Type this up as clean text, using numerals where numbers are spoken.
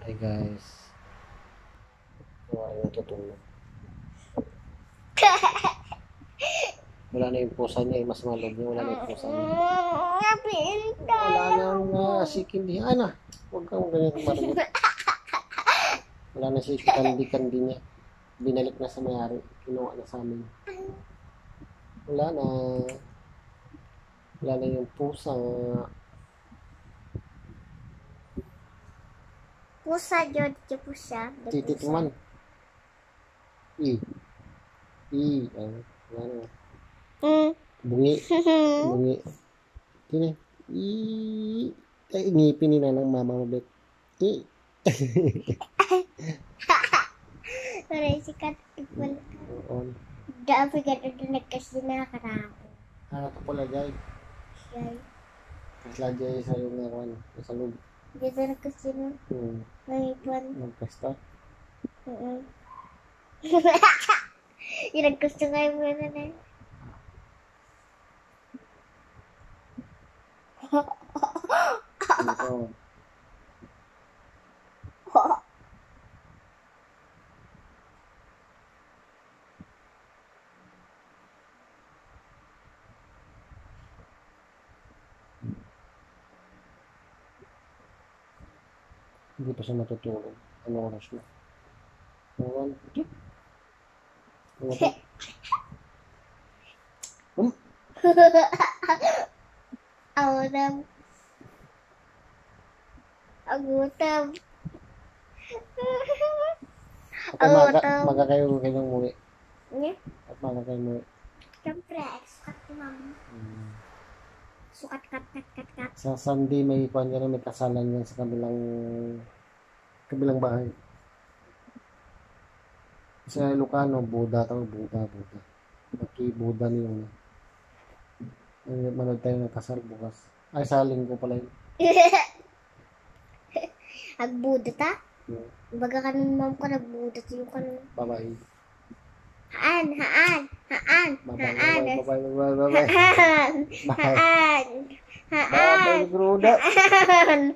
Hi guys. Wala na tutulog. Wala na yung pusa niya. Mas malog niya. Wala na yung pusa niya. Wala nang sikindihan na. Huwag kang ganyan marunod. Wala na si kandi-kandi niya. Binalik na sa mayari. Kinuha na sa amin. Wala na. Wala na yung pusa. Pusa, Jod. Pusa. Titit man. Wala na. Bungi. Bungi. Tine. Ay, ngipin nila ng mama mo, Bet. Aray, sikat. Tigwal ka. On. Daabi ka na nagkasi na karako. Ito pala, Jay. Jay. Kasla, Jay, sa yung ngayon. Sa loob. Dito nagkasi na. Nangipan. Nagkasta. Yung nagkasi nga yung mga na. Ito. Hindi pa siya matutulog. Ano oras na? Ano ba? Agutam. Agutam. Maga kayo kayong muli. Nye? At maga kayo muli. Siyempre, sukat ko mama. Sukat, kat. Sa Sunday may ipan yan, may kasalan yan sa kabilang bahay. Sa Ilocano, Buddha. Buddha niyo. Manood tayo ng kasal bukas. Ay, sa linggo pala yun. Agbuda ta? Baga ka nung mom ko nagbuda tayo ka nung. Bye-bye. Haan. Bye-bye. Haan. Bye-bye, Gruda. Haan.